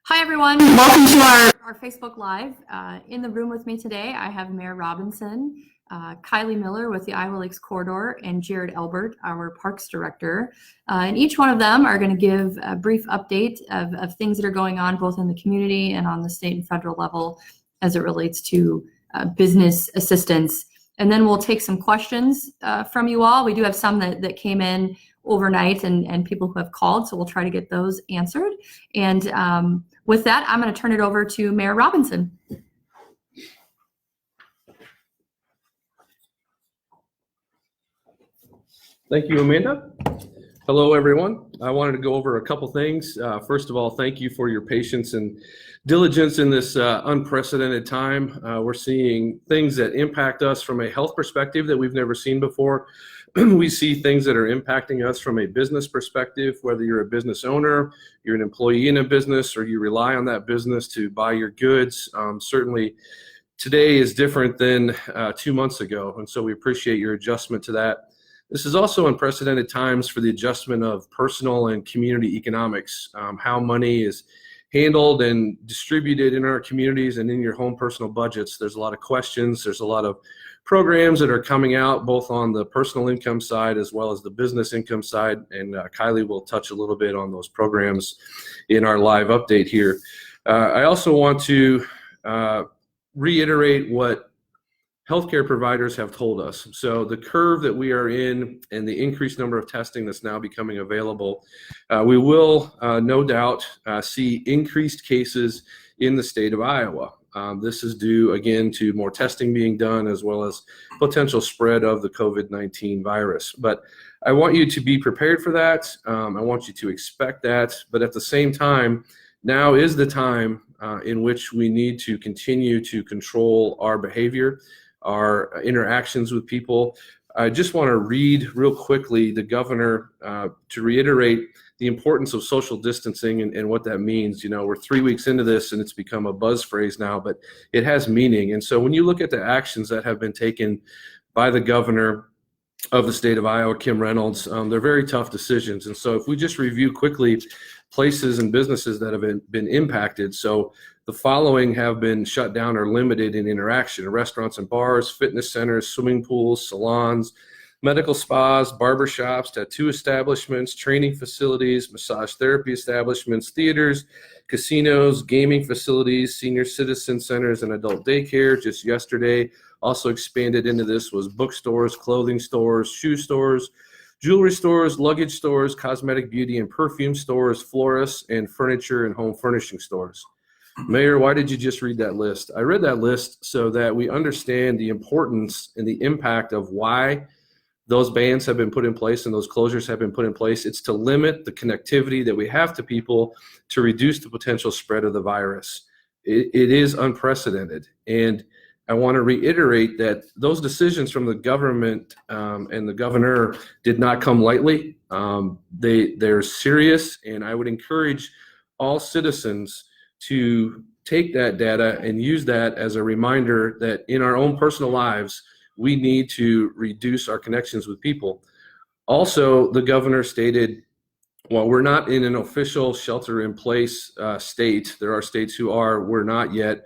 Hi, everyone. Welcome to our Facebook Live. In the room with me today, I have Mayor Robinson, Kylie Miller with the Iowa Lakes Corridor, and Jared Elbert, our Parks Director. And each one of them are going to give a brief update of things that are going on both in the community and on the state and federal level as it relates to business assistance. And then we'll take some questions from you all. We do have some that came in overnight and people who have called, so we'll try to get those answered. And with that, I'm going to turn it over to Mayor Robinson. Thank you, Amanda. Hello, everyone. I wanted to go over a couple things. First of all, thank you for your patience and diligence in this unprecedented time. We're seeing things that impact us from a health perspective that we've never seen before. We see things that are impacting us from a business perspective, whether you're a business owner, you're an employee in a business, or you rely on that business to buy your goods. Certainly, today is different than 2 months ago, and so we appreciate your adjustment to that. This is also unprecedented times for the adjustment of personal and community economics, how money is handled and distributed in our communities and in your home personal budgets. There's a lot of questions. There's a lot of programs that are coming out both on the personal income side as well as the business income side, and Kylie will touch a little bit on those programs in our live update here. I also want to reiterate what healthcare providers have told us. So the curve that we are in and the increased number of testing that's now becoming available, we will no doubt see increased cases in the state of Iowa. This is due, again, to more testing being done as well as potential spread of the COVID-19 virus. But I want you to be prepared for that. I want you to expect that. But at the same time, now is the time in which we need to continue to control our behavior, our interactions with people. I just want to read real quickly the governor to reiterate the importance of social distancing and what that means. You know, we're 3 weeks into this and it's become a buzz phrase now, but it has meaning. And so when you look at the actions that have been taken by the governor of the state of Iowa, Kim Reynolds, they're very tough decisions. And so if we just review quickly places and businesses that have been impacted. So the following have been shut down or limited in interaction: restaurants and bars, fitness centers, swimming pools, salons, medical spas, barbershops, tattoo establishments, training facilities, massage therapy establishments, theaters, casinos, gaming facilities, senior citizen centers, and adult daycare. Just yesterday, also expanded into this was bookstores, clothing stores, shoe stores, jewelry stores, luggage stores, cosmetic beauty and perfume stores, florists, and furniture and home furnishing stores. Mayor, why did you just read that list? I read that list so that we understand the importance and the impact of why those bans have been put in place and those closures have been put in place. It's to limit the connectivity that we have to people to reduce the potential spread of the virus. It is unprecedented. And I want to reiterate that those decisions from the government and the governor did not come lightly. They're serious, and I would encourage all citizens to take that data and use that as a reminder that in our own personal lives, we need to reduce our connections with people. Also, the governor stated, while we're not in an official shelter-in-place state, there are states who are, we're not yet,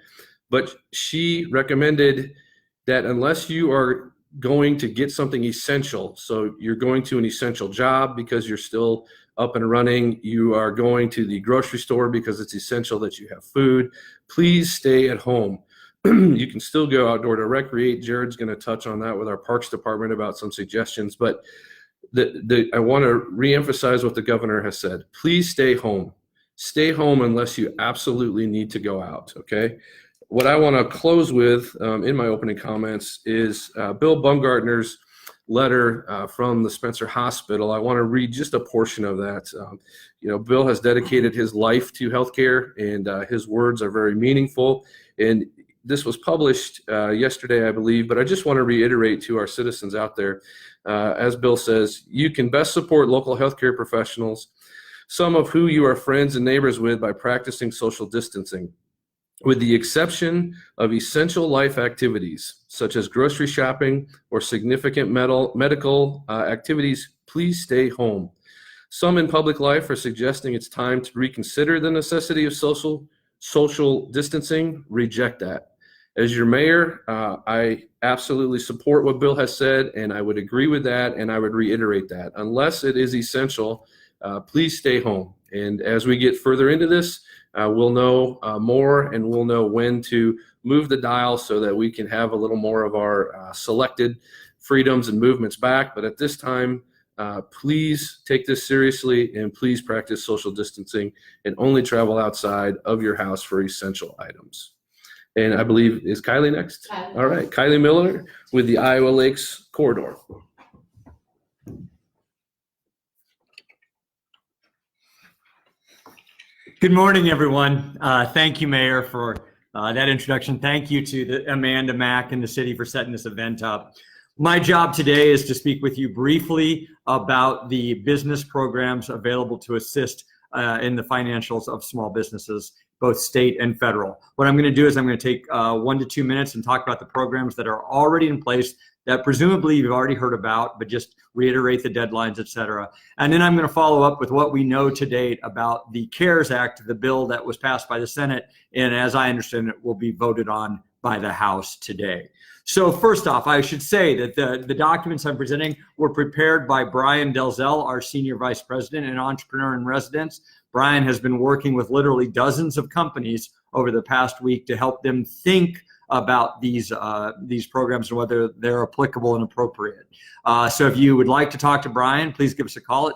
but she recommended that unless you are going to get something essential, so you're going to an essential job because you're still up and running, you are going to the grocery store because it's essential that you have food, please stay at home. You can still go outdoor to recreate. Jared's going to touch on that with our Parks Department about some suggestions, but I want to reemphasize what the governor has said. Please stay home. Stay home unless you absolutely need to go out, okay? What I want to close with in my opening comments is Bill Bumgartner's letter from the Spencer Hospital. I want to read just a portion of that. Bill has dedicated his life to healthcare, and his words are very meaningful. And this was published yesterday, I believe, but I just want to reiterate to our citizens out there, as Bill says, you can best support local healthcare professionals, some of who you are friends and neighbors with, by practicing social distancing. With the exception of essential life activities, such as grocery shopping or significant medical activities, please stay home. Some in public life are suggesting it's time to reconsider the necessity of social distancing. Reject that. As your mayor, I absolutely support what Bill has said, and I would agree with that, and I would reiterate that. Unless it is essential, please stay home. And as we get further into this, we'll know more, and we'll know when to move the dial so that we can have a little more of our selected freedoms and movements back. But at this time, please take this seriously, and please practice social distancing and only travel outside of your house for essential items. And I believe, is Kylie next? All right, Kylie Miller with the Iowa Lakes Corridor. Good morning, everyone. Thank you, Mayor, for that introduction. Thank you to Amanda Mack and the city for setting this event up. My job today is to speak with you briefly about the business programs available to assist in the financials of small businesses, both state and federal. What I'm going to do is I'm going to take 1 to 2 minutes and talk about the programs that are already in place that presumably you've already heard about, but just reiterate the deadlines, et cetera. And then I'm going to follow up with what we know to date about the CARES Act, the bill that was passed by the Senate, and as I understand it, will be voted on by the House today. So first off, I should say that the documents I'm presenting were prepared by Brian Delzell, our Senior Vice President and Entrepreneur in Residence. Brian has been working with literally dozens of companies over the past week to help them think about these programs and whether they're applicable and appropriate. So if you would like to talk to Brian, please give us a call at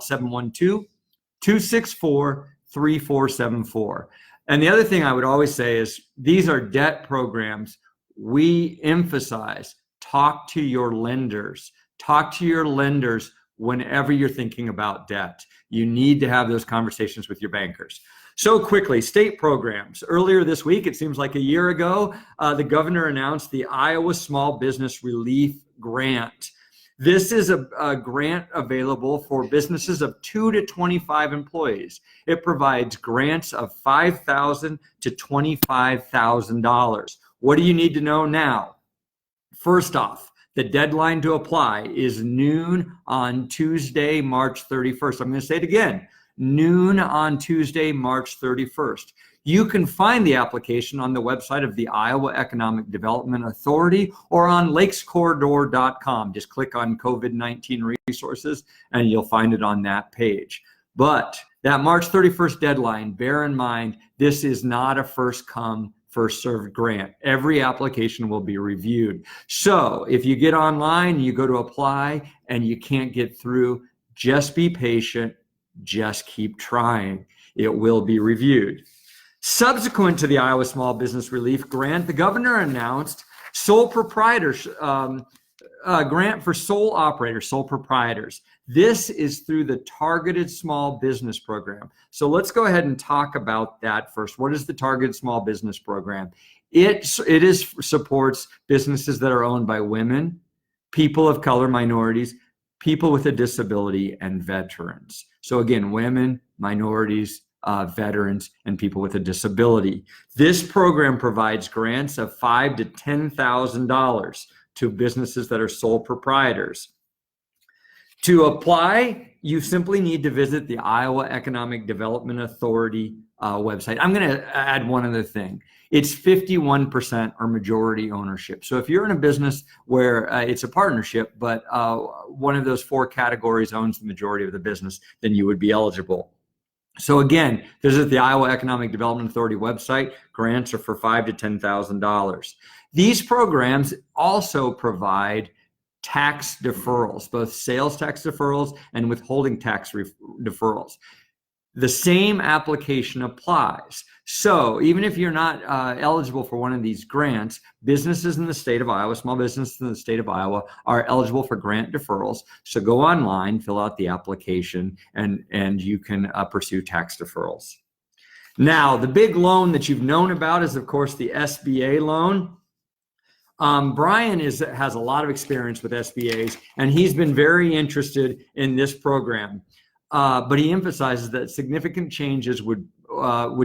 712-264-3474. And the other thing I would always say is these are debt programs. We emphasize talk to your lenders. Talk to your lenders whenever you're thinking about debt. You need to have those conversations with your bankers. So quickly, state programs. Earlier this week, it seems like a year ago, the governor announced the Iowa Small Business Relief Grant. This is a grant available for businesses of 2 to 25 employees. It provides grants of $5,000 to $25,000. What do you need to know now? First off, the deadline to apply is noon on Tuesday, March 31st. I'm going to say it again, noon on Tuesday, March 31st. You can find the application on the website of the Iowa Economic Development Authority or on lakescorridor.com. Just click on COVID-19 resources and you'll find it on that page. But that March 31st deadline, bear in mind, this is not a first come, first served grant. Every application will be reviewed. So if you get online, you go to apply and you can't get through, just be patient, just keep trying. It will be reviewed. Subsequent to the Iowa Small Business Relief Grant, the governor announced sole proprietors, grant for sole operators, sole proprietors. This is through the Targeted Small Business Program. So let's go ahead and talk about that first. What is the Targeted Small Business Program? It supports businesses that are owned by women, people of color, minorities, people with a disability, and veterans. So again, women, minorities, veterans, and people with a disability. This program provides grants of $5,000 to $10,000 to businesses that are sole proprietors. To apply, you simply need to visit the Iowa Economic Development Authority website. I'm going to add one other thing. It's 51% or majority ownership. So if you're in a business where it's a partnership, but one of those 4 categories owns the majority of the business, then you would be eligible. So again, visit the Iowa Economic Development Authority website. Grants are for $5,000 to $10,000. These programs also provide tax deferrals, both sales tax deferrals and withholding tax deferrals. The same application applies. So even if you're not eligible for one of these grants, businesses in the state of Iowa, small businesses in the state of Iowa are eligible for grant deferrals. So go online, fill out the application, and you can pursue tax deferrals. Now, the big loan that you've known about is, of course, the SBA loan. Brian has a lot of experience with SBAs, and he's been very interested in this program. But he emphasizes that significant changes would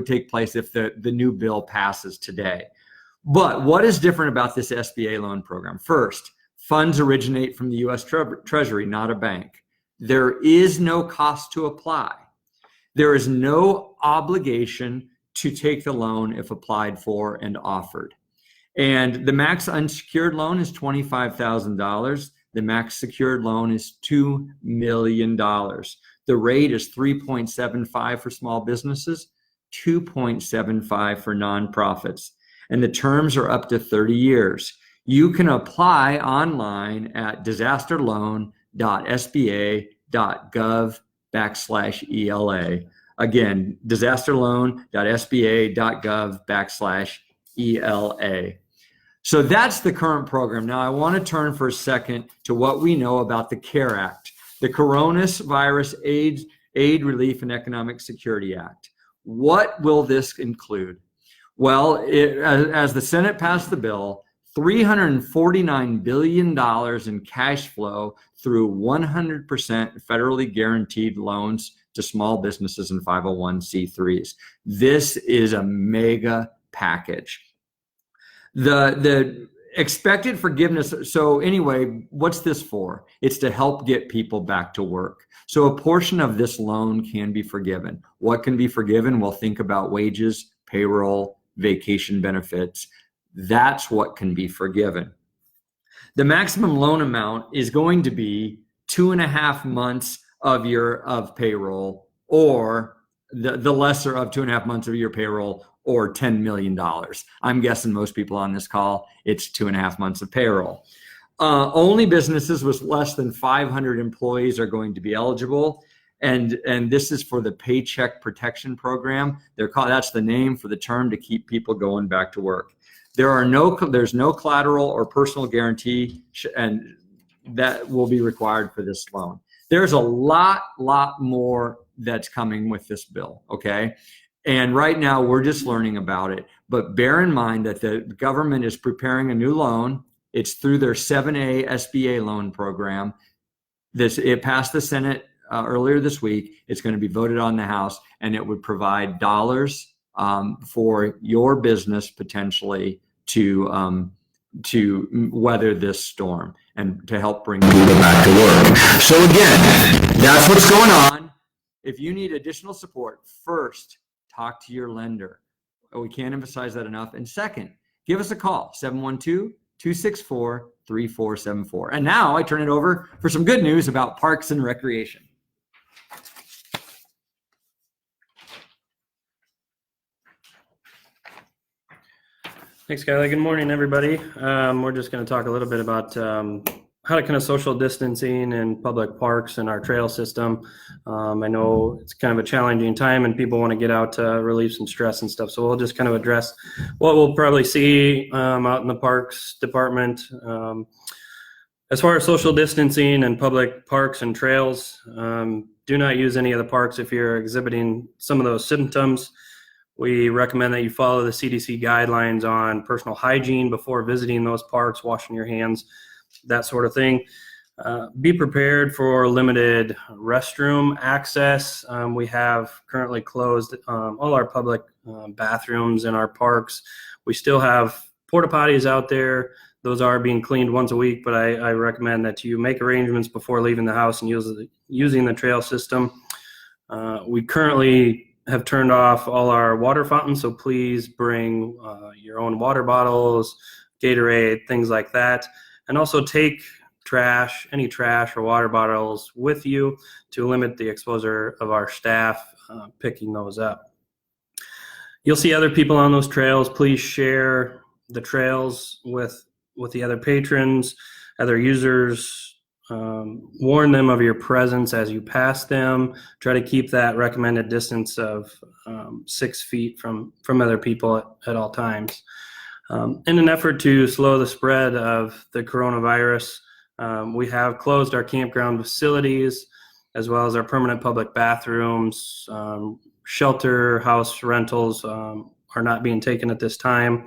take place if the new bill passes today. But what is different about this SBA loan program? First, funds originate from the U.S. Treasury, not a bank. There is no cost to apply. There is no obligation to take the loan if applied for and offered. And the max unsecured loan is $25,000. The max secured loan is $2 million. The rate is 3.75 for small businesses, 2.75 for nonprofits. And the terms are up to 30 years. You can apply online at disasterloan.sba.gov/ELA. Again, disasterloan.sba.gov/ELA. So that's the current program. Now I want to turn for a second to what we know about the CARE Act, the Coronavirus Aid, Relief, and Economic Security Act. What will this include? Well, as the Senate passed the bill, $349 billion in cash flow through 100% federally guaranteed loans to small businesses and 501c3s. This is a mega package. The expected forgiveness. So anyway, what's this for? It's to help get people back to work. So a portion of this loan can be forgiven. What can be forgiven? Well, think about wages, payroll, vacation benefits. That's what can be forgiven. The maximum loan amount is going to be 2.5 months of payroll, or the lesser of 2.5 months of your payroll, or $10 million. I'm guessing most people on this call, it's 2.5 months of payroll. Only businesses with less than 500 employees are going to be eligible. And this is for the Paycheck Protection Program. That's the name for the term to keep people going back to work. There's no collateral or personal guarantee, and that will be required for this loan. There's a lot more that's coming with this bill, okay? And right now we're just learning about it. But bear in mind that the government is preparing a new loan. It's through their 7A SBA loan program. It passed the Senate earlier this week. It's going to be voted on the House, and it would provide dollars for your business potentially to weather this storm and to help bring people back to work. So again, that's what's going on. If you need additional support, first, talk to your lender. We can't emphasize that enough. And second, give us a call, 712-264-3474. And now I turn it over for some good news about Parks and Recreation. Thanks, Kylie. Good morning, everybody. We're just going to talk a little bit about how to kind of social distancing in public parks and our trail system. I know it's kind of a challenging time and people want to get out to relieve some stress and stuff. So we'll just kind of address what we'll probably see out in the parks department. As far as social distancing and public parks and trails, do not use any of the parks if you're exhibiting some of those symptoms. We recommend that you follow the CDC guidelines on personal hygiene before visiting those parks, washing your hands, that sort of thing. Be prepared for limited restroom access. We have currently closed all our public bathrooms in our parks. We still have porta potties out there. Those are being cleaned once a week, but I recommend that you make arrangements before leaving the house and using the trail system. We currently have turned off all our water fountains, so please bring your own water bottles, Gatorade, things like that. And also take any trash or water bottles with you to limit the exposure of our staff picking those up. You'll see other people on those trails. Please share the trails with the other patrons, other users. Warn them of your presence as you pass them. Try to keep that recommended distance of 6 feet from other people at all times. In an effort to slow the spread of the coronavirus, we have closed our campground facilities as well as our permanent public bathrooms. Shelter house rentals are not being taken at this time.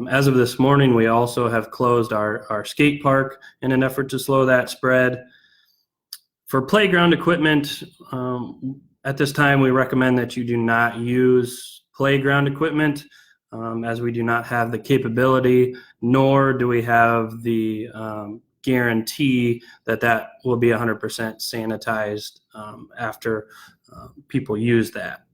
As of this morning, we also have closed our skate park in an effort to slow that spread. For playground equipment, at this time, we recommend that you do not use playground equipment as we do not have the capability, nor do we have the guarantee that will be 100% sanitized after people use that.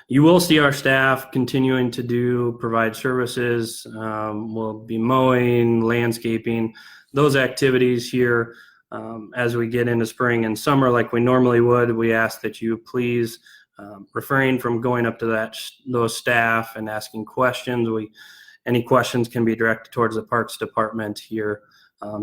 You will see our staff continuing to provide services. We'll be mowing, landscaping, those activities here as we get into spring and summer like we normally would. We ask that you please refrain from going up to those staff and asking questions. Any questions can be directed towards the Parks Department here,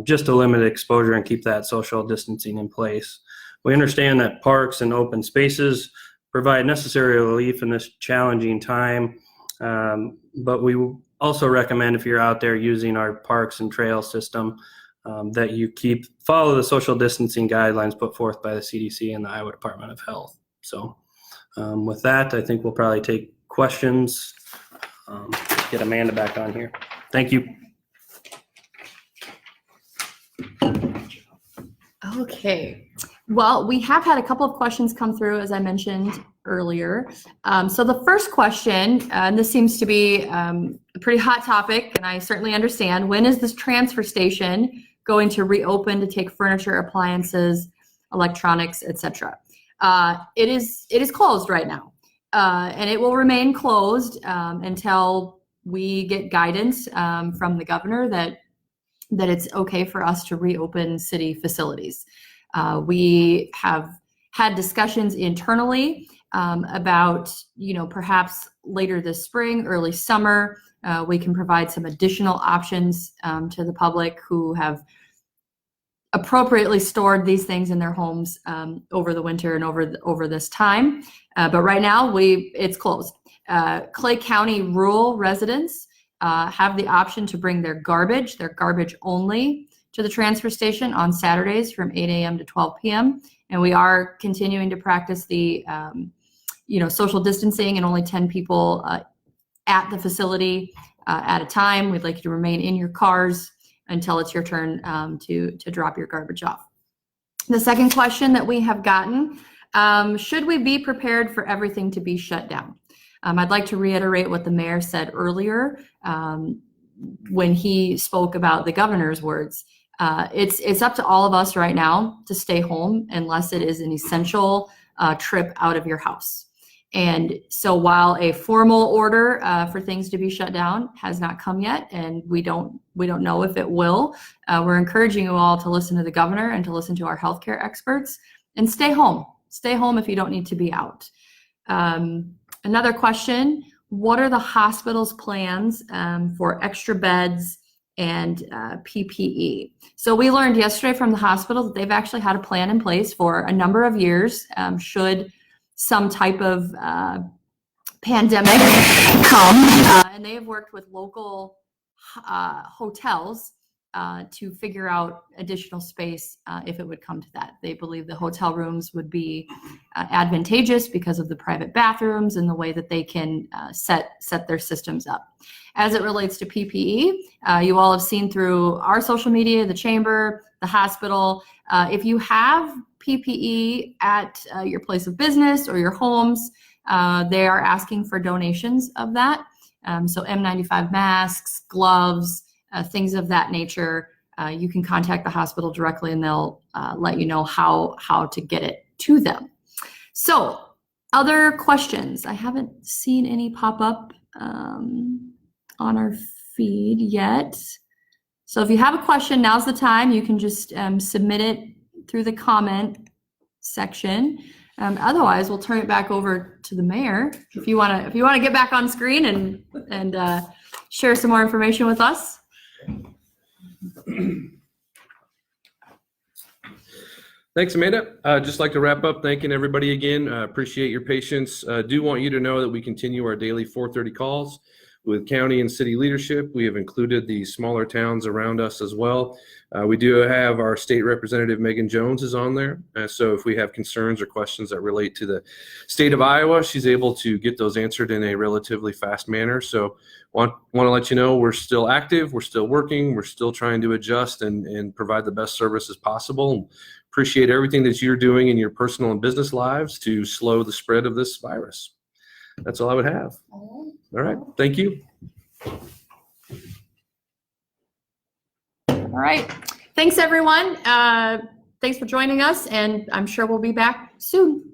just to limit exposure and keep that social distancing in place. We understand that parks and open spaces provide necessary relief in this challenging time, but we also recommend if you're out there using our parks and trail system that you follow the social distancing guidelines put forth by the CDC and the Iowa Department of Health. So with that, I think we'll probably take questions. Get Amanda back on here. Thank you. Okay. Well, we have had a couple of questions come through, as I mentioned earlier. So the first question, and this seems to be a pretty hot topic, and I certainly understand, when is this transfer station going to reopen to take furniture, appliances, electronics, etc.? It is closed right now, and it will remain closed until we get guidance from the governor that it's okay for us to reopen city facilities. We have had discussions internally about, perhaps later this spring, early summer, we can provide some additional options to the public who have appropriately stored these things in their homes over the winter and over this time. But right now, it's closed. Clay County rural residents have the option to bring their garbage only, to the transfer station on Saturdays from 8 a.m. to 12 p.m. And we are continuing to practice the, social distancing and only 10 people at the facility at a time. We'd like you to remain in your cars until it's your turn to drop your garbage off. The second question that we have gotten, should we be prepared for everything to be shut down? I'd like to reiterate what the mayor said earlier when he spoke about the governor's words. It's up to all of us right now to stay home unless it is an essential trip out of your house. And so while a formal order for things to be shut down has not come yet, and we don't know if it will, we're encouraging you all to listen to the governor and to listen to our healthcare experts and stay home. Stay home if you don't need to be out. Another question, what are the hospital's plans for extra beds and PPE? So we learned yesterday from the hospital that they've actually had a plan in place for a number of years should some type of pandemic come, and they have worked with local hotels to figure out additional space if it would come to that. They believe the hotel rooms would be advantageous because of the private bathrooms and the way that they can set their systems up. As it relates to PPE, you all have seen through our social media, the chamber, the hospital. If you have PPE at your place of business or your homes, they are asking for donations of that. So N95 masks, gloves, things of that nature. You can contact the hospital directly and they'll let you know how to get it to them. So other questions? I haven't seen any pop up on our feed yet. So if you have a question, now's the time. You can just submit it through the comment section. Otherwise, we'll turn it back over to the mayor. If you want to get back on screen and share some more information with us. Thanks, Amanda. Just like to wrap up thanking everybody again. Appreciate your patience. Do want you to know that we continue our daily 4:30 calls with county and city leadership. We have included the smaller towns around us as well. We do have our state representative, Megan Jones, is on there. So if we have concerns or questions that relate to the state of Iowa, she's able to get those answered in a relatively fast manner. So want to let you know we're still active, we're still working, we're still trying to adjust and provide the best services possible. Appreciate everything that you're doing in your personal and business lives to slow the spread of this virus. That's all I would have. All right. Thank you. All right. Thanks, everyone. Thanks for joining us, and I'm sure we'll be back soon.